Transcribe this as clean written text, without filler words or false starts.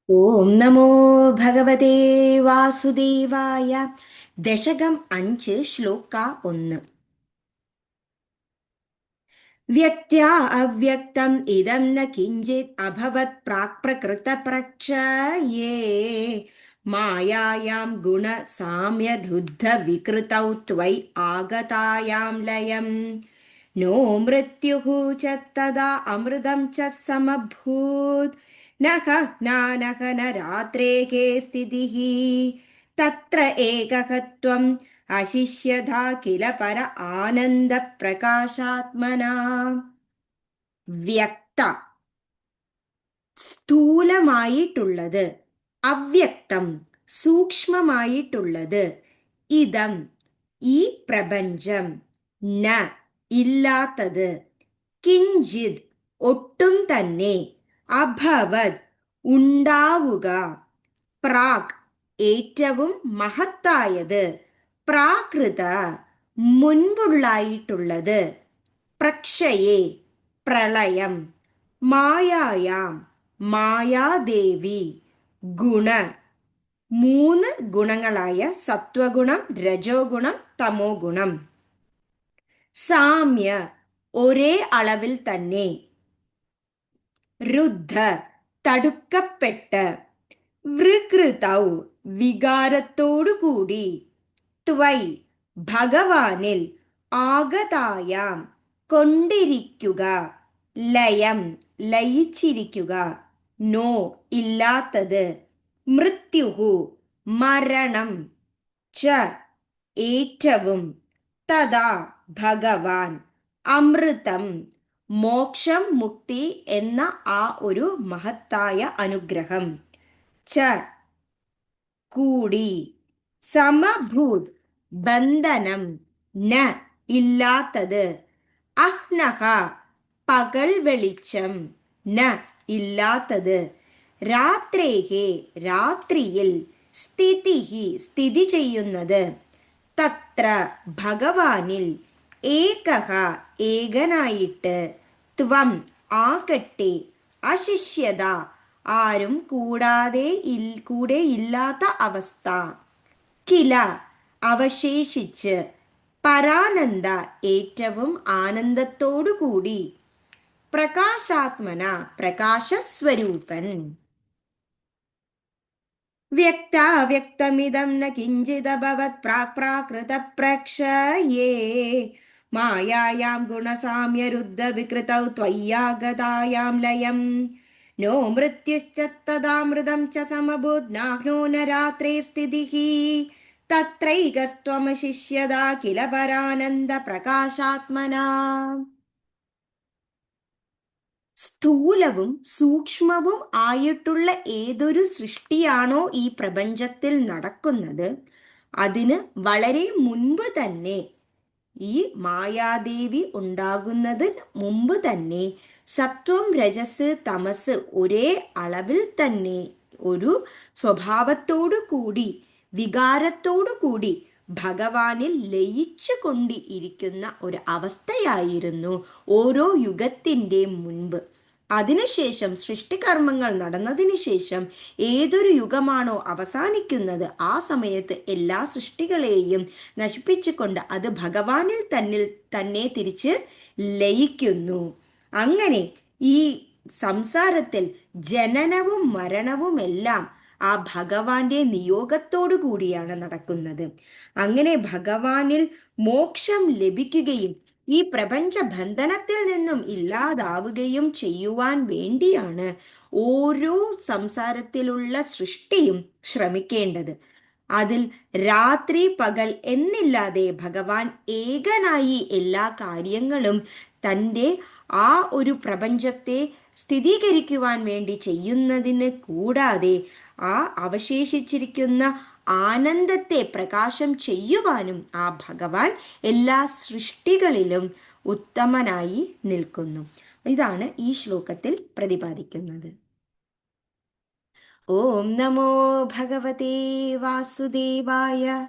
ഓം നമോ ഭഗവതേ വാസുദേവായ. ദശകം 5, ശ്ലോക 1. വ്യക്ത്യാ അവ്യക്തം ഇദം ന കിഞ്ചിത് അഭവത് പ്രാക് പ്രകൃത പ്രക്ഷയേ മായായാം ഗുണസാമ്യരുദ്ധ വികൃതൗ ത്വൈ ആഗതായാം ലയം നോ മൃത്യുഃ ച തദാ അമൃതം ച സമഭൂത് നഹ ജ്ഞാനഃ ന രാത്രേഃ സ്ഥിതിഃ തത്ര ഏകഃ ത്വം അശിഷ്യതാ കില പര ആനന്ദ പ്രകാശാത്മന. വ്യക്ത സ്ഥൂലമായിട്ടുള്ളത്, അവ്യക്തം സൂക്ഷ്മമായിട്ടുള്ളത്, ഇതം ഈ പ്രപഞ്ചം, ന ഇല്ലാത്തത്, കിഞ്ചിത് ഒട്ടും തന്നെ, അഭവത് ഉണ്ടാവുക, പ്രാക് ഏറ്റവും മഹത്തായത്, പ്രാകൃത മുൻപുള്ളായിട്ടുള്ളത്, പ്രക്ഷയെ പ്രളയം, മായായാം മായാദേവി, ഗുണ മൂന്ന് ഗുണങ്ങളായ സത്വഗുണം, രജോ ഗുണം, തമോ ഗുണം, സാമ്യ ഒരേ അളവിൽ തന്നെ, രുദ്ധ തടുക്കപ്പെട്ട്, വികൃതൗ വികാരത്തോടുകൂടി, ത്വൈ ഭഗവാനിൽ, ആഗതായാം കൊണ്ടിരിക്കുക, ലയം ലയിച്ചിരിക്കുക, നോ ഇല്ലാത്തത്, മൃത്യുഹു മരണം, ച ഏറ്റവും, തഥാ ഭഗവാൻ, അമൃതം മോക്ഷം മുക്തി എന്ന ആ ഒരു മഹത്തായ അനുഗ്രഹം, ച കൂടി, സമഭൂത് ബന്ധനം, ന ഇല്ലാത്തത്, അഹ്നഹ പകൽ വെളിച്ചം, ന ഇല്ലാത്തത്, രാത്രേഹേ രാത്രിയിൽ, സ്ഥിതിഹി സ്ഥിതി ചെയ്യുന്നത്, തത്ര ഭഗവാനിൽ, ഏകഹ ഏകനായിട്ട്, ത്വം ആകട്ടെ, അശിഷ്യത ആരും കൂടെ ഇല്ലാത്ത അവസ്ഥ, കില അവശേഷിച്ച്, പരാനന്ദ ഏറ്റവും ആനന്ദത്തോടുകൂടി, പ്രകാശാത്മന പ്രകാശസ്വരൂപൻ. വ്യക്താവ്യക്തമിദം ന കിഞ്ചിദഭവത് പ്രാക് പ്രാകൃത പ്രക്ഷയേ മായായാം ഗുണസാമ്യരുദ്ധ വികൃതൗ ത്വയ്യാഗതായാം ലയം നോ മൃത്യുശ്ച തദാമൃതം ച സമഭൂത് നാഹ്നോ ന രാത്രേ സ്ഥിതിഃ തത്രൈകസ്ത്വമശിഷ്യതാ കില പരാനന്ദ പ്രകാശാത്മനാ. സ്ഥൂലവും സൂക്ഷ്മവും ആയിട്ടുള്ള ഏതൊരു സൃഷ്ടിയാണോ ഈ പ്രപഞ്ചത്തിൽ നടക്കുന്നത്, അതിന് വളരെ മുൻപ് തന്നെ, ഈ മായാദേവി ഉണ്ടാകുന്നതിന് മുമ്പ് തന്നെ, സത്വം രജസ് തമസ് ഒരേ അളവിൽ തന്നെ, ഒരു സ്വഭാവത്തോടു കൂടി, വികാരത്തോടു കൂടി ഭഗവാനിൽ ലയിച്ചു കൊണ്ട് ഇരിക്കുന്ന ഒരു അവസ്ഥയായിരുന്നു ഓരോ യുഗത്തിൻ്റെ മുൻപ്. അതിനുശേഷം സൃഷ്ടികർമ്മങ്ങൾ നടന്നതിന് ശേഷം ഏതൊരു യുഗമാണോ അവസാനിക്കുന്നത്, ആ സമയത്ത് എല്ലാ സൃഷ്ടികളെയും നശിപ്പിച്ചുകൊണ്ട് അത് ഭഗവാനിൽ തന്നെ തിരിച്ച് ലയിക്കുന്നു. അങ്ങനെ ഈ സംസാരത്തിൽ ജനനവും മരണവും എല്ലാം ആ ഭഗവാന്റെ നിയോഗത്തോടു കൂടിയാണ് നടക്കുന്നത്. അങ്ങനെ ഭഗവാനിൽ മോക്ഷം ലഭിക്കുകയും ഈ പ്രപഞ്ച ബന്ധനത്തിൽ നിന്നും ഇല്ലാതാവുകയും ചെയ്യുവാൻ വേണ്ടിയാണ് ഓരോ സംസാരത്തിലുള്ള സൃഷ്ടിയും ശ്രമിക്കേണ്ടത്. അതിൽ രാത്രി പകൽ എന്നില്ലാതെ ഭഗവാൻ ഏകനായി എല്ലാ കാര്യങ്ങളും തൻ്റെ ആ ഒരു പ്രപഞ്ചത്തെ സ്ഥിരീകരിക്കുവാൻ വേണ്ടി ചെയ്യുന്നതിന് കൂടാതെ, ആ അവശേഷിച്ചിരിക്കുന്ന ആനന്ദത്തെ പ്രകാശം ചെയ്യുവാനും ആ ഭഗവാൻ എല്ലാ സൃഷ്ടികളിലും ഉത്തമനായി നിൽക്കുന്നു. ഇതാണ് ഈ ശ്ലോകത്തിൽ പ്രതിപാദിക്കുന്നത്. ഓം നമോ ഭഗവതേ വാസുദേവായ.